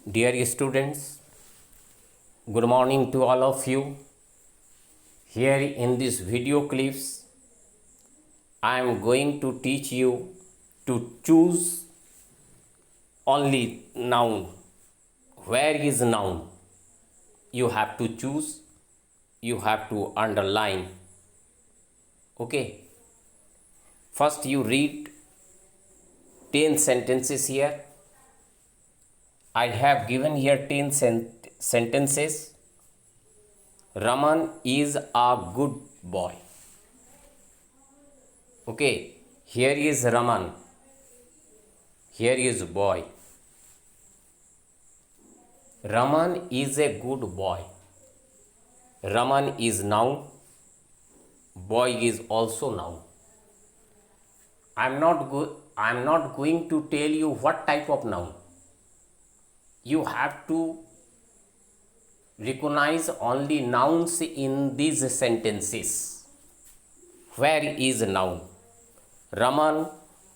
Dear students, good morning to all of you. Here in this video clips, I am going to teach you to choose only noun. Where is noun? You have to choose, you have to underline. Okay. First you read 10 sentences here. I have given here 10 sentences. Raman is a good boy. Okay, here is Raman. Here is boy. Raman is a good boy. Raman is noun. Boy is also noun. I'm not going to tell you what type of noun. You have to recognize only nouns in these sentences. Where is noun? Raman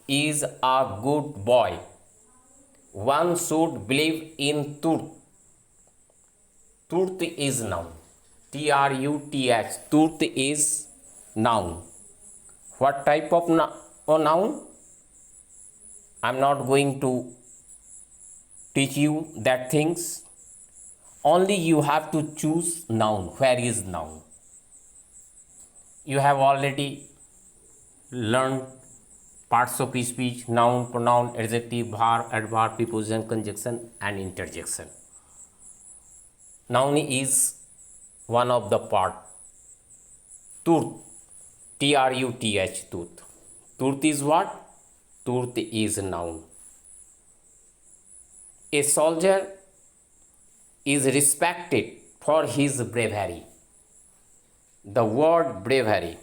is a good boy. One should believe in truth. Truth is noun. Truth. Truth is noun. What type of noun? I'm not going to teach you that things. Only you have to choose noun. Where is noun? You have already learned parts of speech: noun, pronoun, adjective, verb, adverb, preposition, conjunction and interjection. Noun is one of the part. Truth. Truth. Truth is what? Truth is noun. A soldier is respected for his bravery. The word bravery,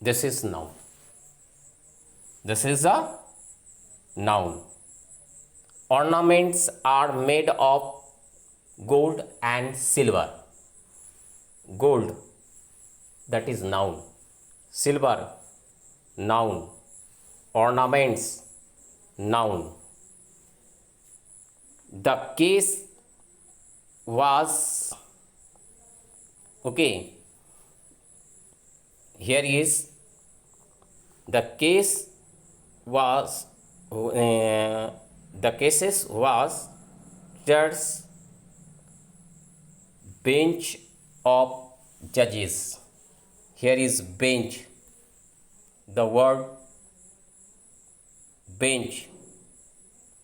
this is noun. This is a noun. Ornaments are made of gold and silver. Gold, that is noun. Silver, noun. Ornaments, noun. The case was, okay, here is the case was, the cases was judge, bench of judges. Here is bench. The word bench.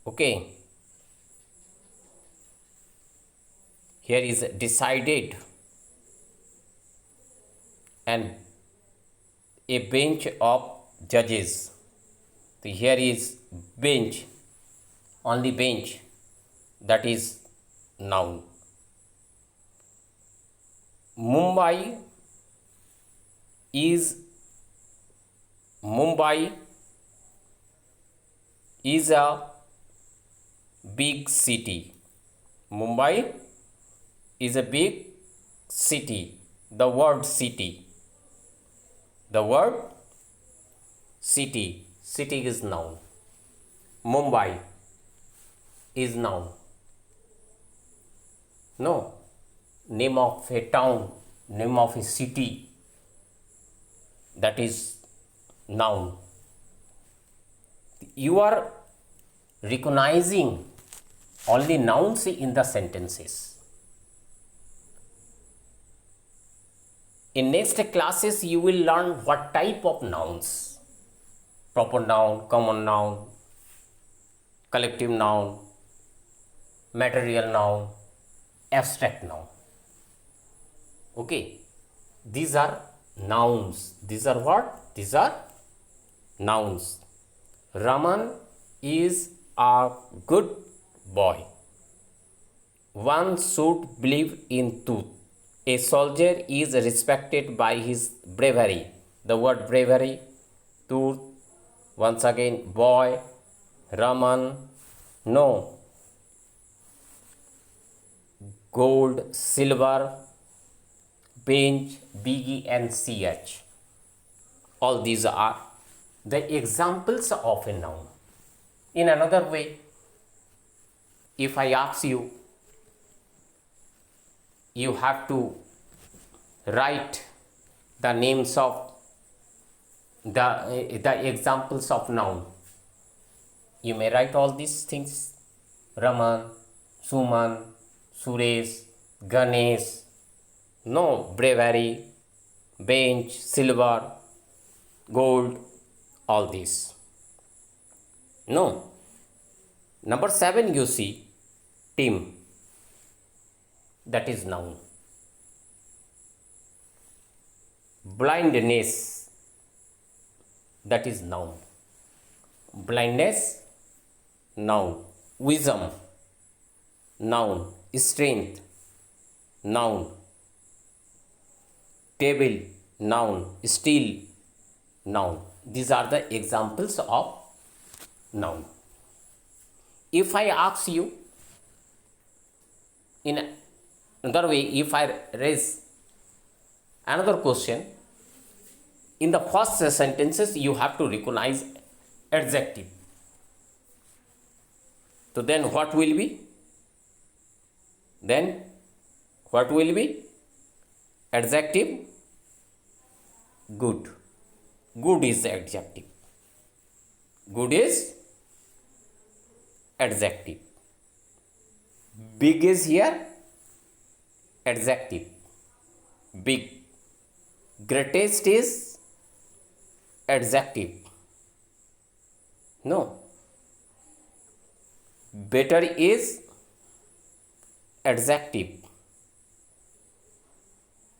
Okay. Here is decided, and a bench of judges. So here is bench, only bench, that is noun. Mumbai is a big city. Mumbai is a big city. The word city. The word city. City is noun. Mumbai is noun. No. Name of a town, name of a city, that is noun. You are recognizing only nouns in the sentences. In next classes, you will learn what type of nouns: proper noun, common noun, collective noun, material noun, abstract noun. Okay, these are nouns. These are what? These are nouns. Raman is a good boy. One should believe in truth. A soldier is respected by his bravery. The word bravery, truth, once again, boy, Raman, no, gold, silver, bench, BENCH. All these are the examples of a noun. In another way, if I ask you, you have to write the names of the examples of noun. You may write all these things: Raman, Suman, Suresh, Ganesh, no, bravery, bench, silver, gold, all these. No. Number 7, you see, Tim, that is noun. Blindness, that is noun. Blindness, noun. Wisdom, noun. Strength, noun. Table, noun. Steel, noun. These are the examples of noun. If I ask you in another way, if I raise another question, in the first sentences you have to recognize adjective. So then what will be? Then what will be? Adjective. Good. Good is the adjective. Good is adjective. Big is here adjective. Big. Greatest is adjective. No. Better is adjective.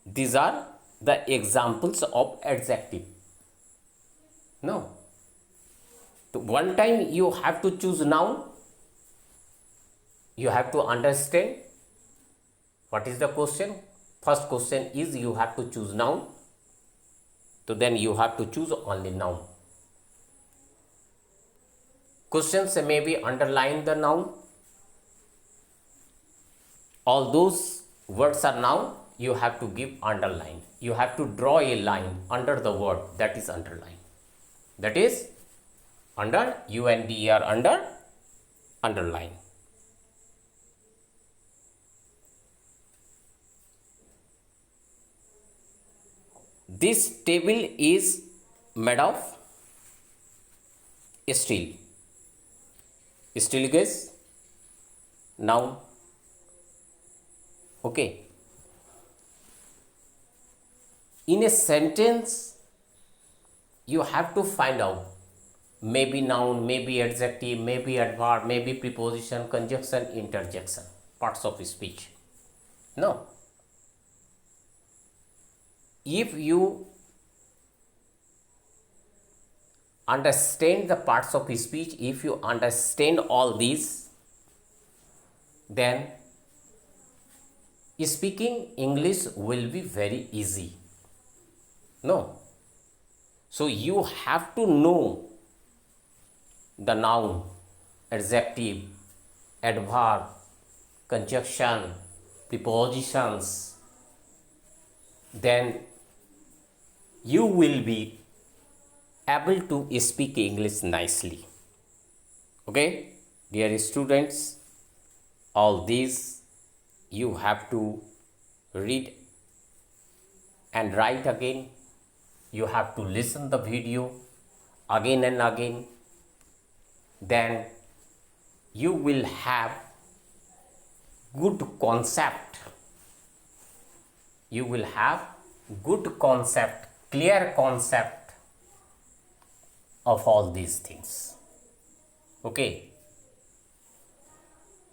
These are the examples of adjective. No. So one time you have to choose noun. You have to understand what is the question. First question is you have to choose noun. So then you have to choose only noun. Questions may be underline the noun. All those words are noun. You have to give underline. You have to draw a line under the word that is underline. That is under UNDER, under underline. This table is made of steel. Steel is noun. Okay. In a sentence, you have to find out maybe noun, maybe adjective, maybe adverb, maybe preposition, conjunction, interjection, parts of speech. No. If you understand the parts of speech, if you understand all these, then speaking English will be very easy. No. So you have to know the noun, adjective, adverb, conjunction, prepositions. Then you will be able to speak English nicely. Okay, dear students, all these you have to read and write again. You have to listen the video again and again. Then you will have good concept. You will have good concept, clear concept of all these things. Okay.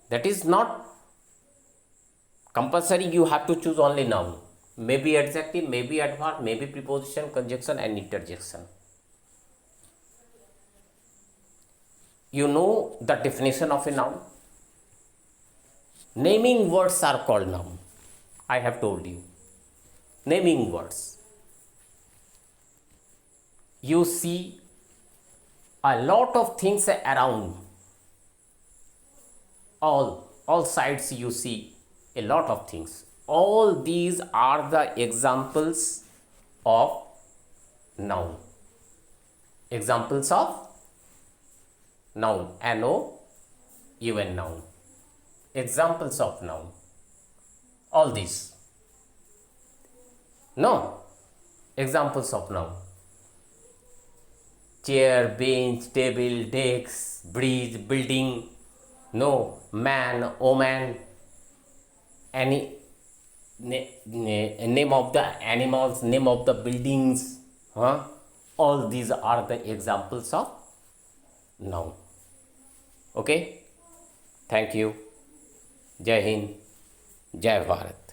That is not compulsory you have to choose only noun. Maybe adjective, maybe adverb, maybe preposition, conjunction and interjection. You know the definition of a noun? Naming words are called noun. I have told you. Naming words. You see a lot of things around. All sides you see a lot of things. All these are the examples of noun. Examples of noun. N-O-U-N, noun. examples of noun. All these. No. Examples of noun. Chair, bench, table, desk, bridge, building. No. Man, woman. Any name of the animals, name of the buildings. All these are the examples of noun. Okay. Thank you. Jai Hind. Jai Bharat.